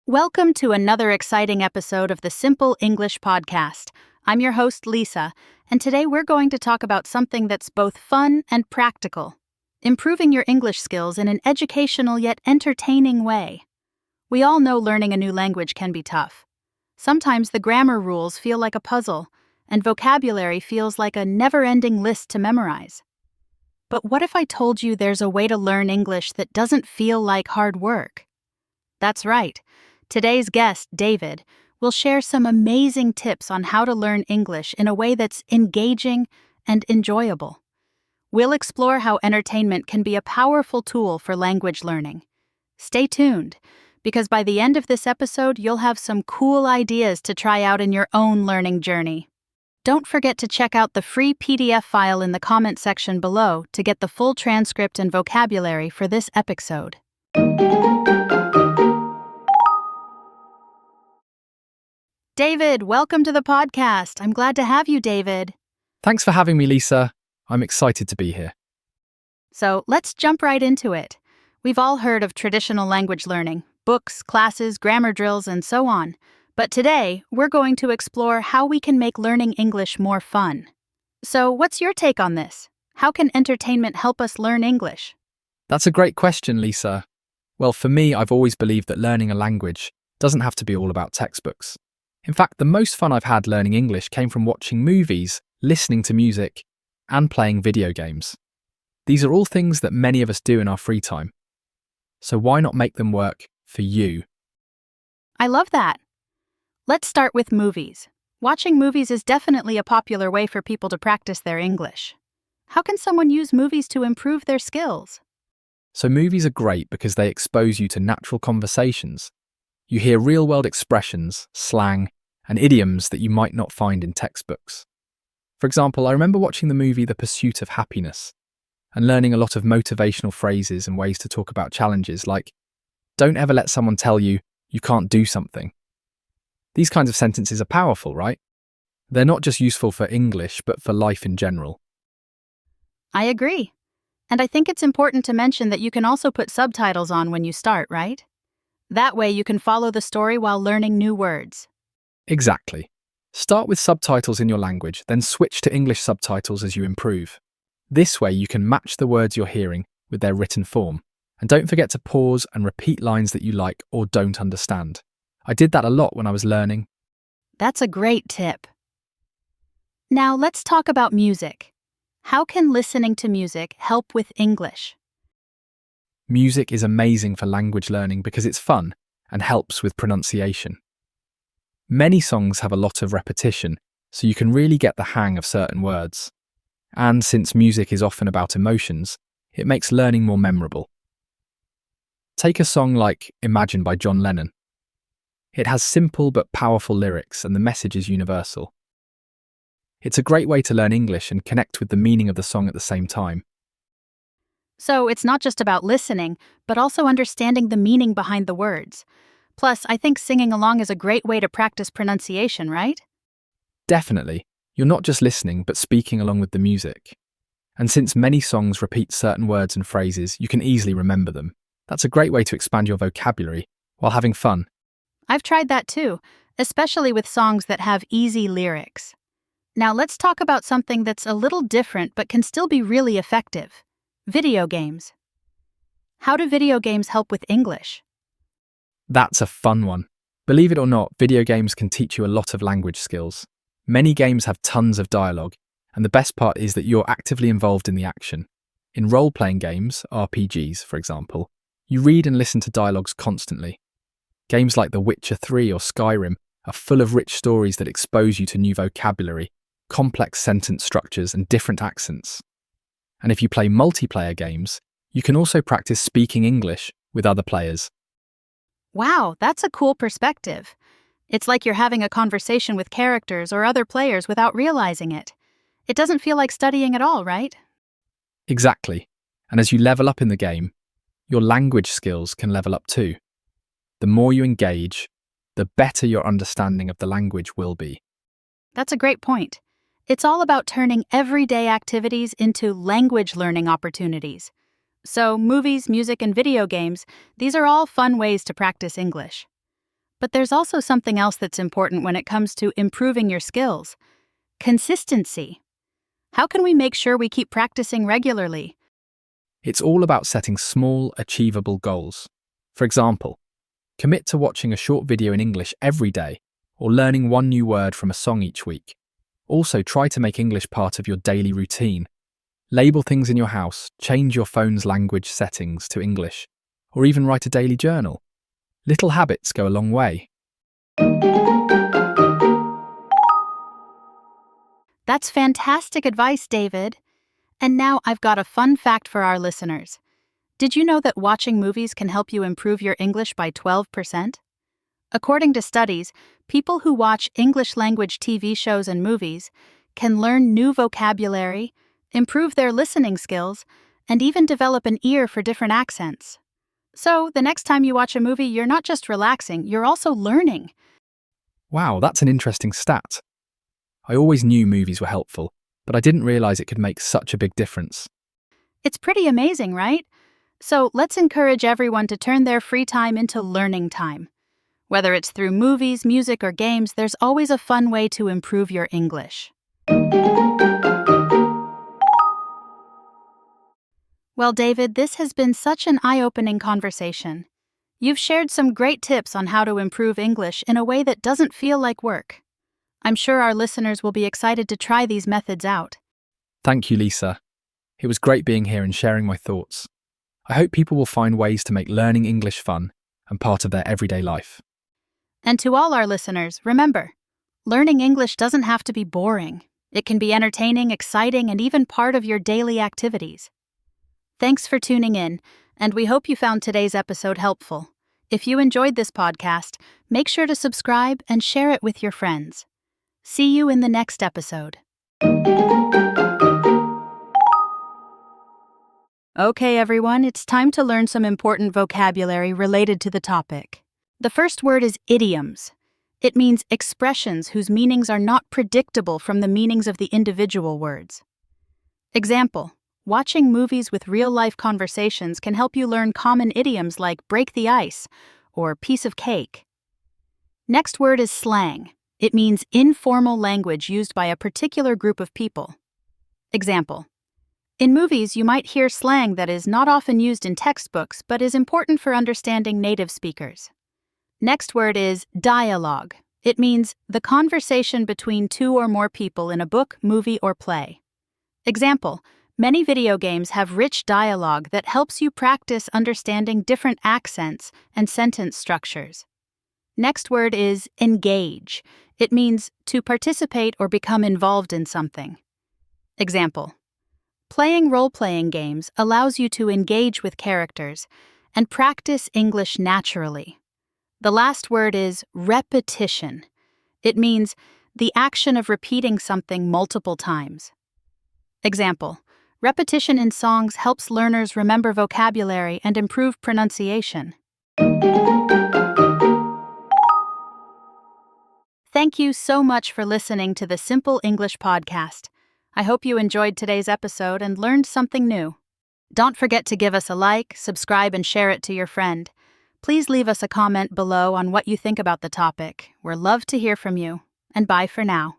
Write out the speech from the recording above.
Welcome to another exciting episode of the Simple English Podcast. I'm your host, Lisa, and today we're going to talk about something that's both fun and practical, improving your English skills in an educational yet entertaining way. We all know learning a new language can be tough. Sometimes the grammar rules feel like a puzzle, and vocabulary feels like a never-ending list to memorize. But what if I told you there's a way to learn English that doesn't feel like hard work? That's right. Today's guest, David, will share some amazing tips on how to learn English in a way that's engaging and enjoyable. We'll explore how entertainment can be a powerful tool for language learning. Stay tuned, because by the end of this episode, you'll have some cool ideas to try out in your own learning journey. Don't forget to check out the free PDF file in the comment section below to get the full transcript and vocabulary for this episode. David, welcome to the podcast. I'm glad to have you, David. Thanks for having me, Lisa. I'm excited to be here. So let's jump right into it. We've all heard of traditional language learning, books, classes, grammar drills, and so on. But today, we're going to explore how we can make learning English more fun. So what's your take on this? How can entertainment help us learn English? That's a great question, Lisa. Well, for me, I've always believed that learning a language doesn't have to be all about textbooks. In fact, the most fun I've had learning English came from watching movies, listening to music, and playing video games. These are all things that many of us do in our free time. So why not make them work for you? I love that. Let's start with movies. Watching movies is definitely a popular way for people to practice their English. How can someone use movies to improve their skills? So movies are great because they expose you to natural conversations. You hear real-world expressions, slang, and idioms that you might not find in textbooks. For example, I remember watching the movie The Pursuit of Happiness and learning a lot of motivational phrases and ways to talk about challenges like, don't ever let someone tell you you can't do something. These kinds of sentences are powerful, right? They're not just useful for English, but for life in general. I agree. And I think it's important to mention that you can also put subtitles on when you start, right? That way you can follow the story while learning new words. Exactly. Start with subtitles in your language, then switch to English subtitles as you improve. This way you can match the words you're hearing with their written form. And don't forget to pause and repeat lines that you like or don't understand. I did that a lot when I was learning. That's a great tip. Now let's talk about music. How can listening to music help with English? Music is amazing for language learning because it's fun and helps with pronunciation. Many songs have a lot of repetition, so you can really get the hang of certain words. And since music is often about emotions, it makes learning more memorable. Take a song like Imagine by John Lennon. It has simple but powerful lyrics and the message is universal. It's a great way to learn English and connect with the meaning of the song at the same time. So it's not just about listening, but also understanding the meaning behind the words. Plus, I think singing along is a great way to practice pronunciation, right? Definitely. You're not just listening, but speaking along with the music. And since many songs repeat certain words and phrases, you can easily remember them. That's a great way to expand your vocabulary while having fun. I've tried that too, especially with songs that have easy lyrics. Now let's talk about something that's a little different but can still be really effective. Video games. How do video games help with English? That's a fun one. Believe it or not, video games can teach you a lot of language skills. Many games have tons of dialogue, and the best part is that you're actively involved in the action. In role-playing games, RPGs for example, you read and listen to dialogues constantly. Games like The Witcher 3 or Skyrim are full of rich stories that expose you to new vocabulary, complex sentence structures, and different accents. And if you play multiplayer games, you can also practice speaking English with other players. Wow, that's a cool perspective. It's like you're having a conversation with characters or other players without realizing it. It doesn't feel like studying at all, right? Exactly. And as you level up in the game, your language skills can level up too. The more you engage, the better your understanding of the language will be. That's a great point. It's all about turning everyday activities into language learning opportunities. So movies, music, and video games, these are all fun ways to practice English. But there's also something else that's important when it comes to improving your skills: consistency. How can we make sure we keep practicing regularly? It's all about setting small, achievable goals. For example, commit to watching a short video in English every day or learning one new word from a song each week. Also, try to make English part of your daily routine. Label things in your house, change your phone's language settings to English, or even write a daily journal. Little habits go a long way. That's fantastic advice, David. And now I've got a fun fact for our listeners. Did you know that watching movies can help you improve your English by 12%? According to studies, people who watch English language TV shows and movies can learn new vocabulary, improve their listening skills, and even develop an ear for different accents. So, the next time you watch a movie, you're not just relaxing, you're also learning. Wow, that's an interesting stat. I always knew movies were helpful, but I didn't realize it could make such a big difference. It's pretty amazing, right? So, let's encourage everyone to turn their free time into learning time. Whether it's through movies, music, or games, there's always a fun way to improve your English. Well, David, this has been such an eye-opening conversation. You've shared some great tips on how to improve English in a way that doesn't feel like work. I'm sure our listeners will be excited to try these methods out. Thank you, Lisa. It was great being here and sharing my thoughts. I hope people will find ways to make learning English fun and part of their everyday life. And to all our listeners, remember, learning English doesn't have to be boring. It can be entertaining, exciting, and even part of your daily activities. Thanks for tuning in, and we hope you found today's episode helpful. If you enjoyed this podcast, make sure to subscribe and share it with your friends. See you in the next episode. Okay, everyone, it's time to learn some important vocabulary related to the topic. The first word is idioms. It means expressions whose meanings are not predictable from the meanings of the individual words. Example: watching movies with real-life conversations can help you learn common idioms like break the ice or piece of cake. Next word is slang. It means informal language used by a particular group of people. Example: in movies, you might hear slang that is not often used in textbooks but is important for understanding native speakers. Next word is dialogue. It means the conversation between two or more people in a book, movie, or play. Example: many video games have rich dialogue that helps you practice understanding different accents and sentence structures. Next word is engage. It means to participate or become involved in something. Example: playing role-playing games allows you to engage with characters and practice English naturally. The last word is repetition. It means the action of repeating something multiple times. Example: repetition in songs helps learners remember vocabulary and improve pronunciation. Thank you so much for listening to the Simple English Podcast. I hope you enjoyed today's episode and learned something new. Don't forget to give us a like, subscribe, and share it to your friend. Please leave us a comment below on what you think about the topic. We'd love to hear from you. And bye for now.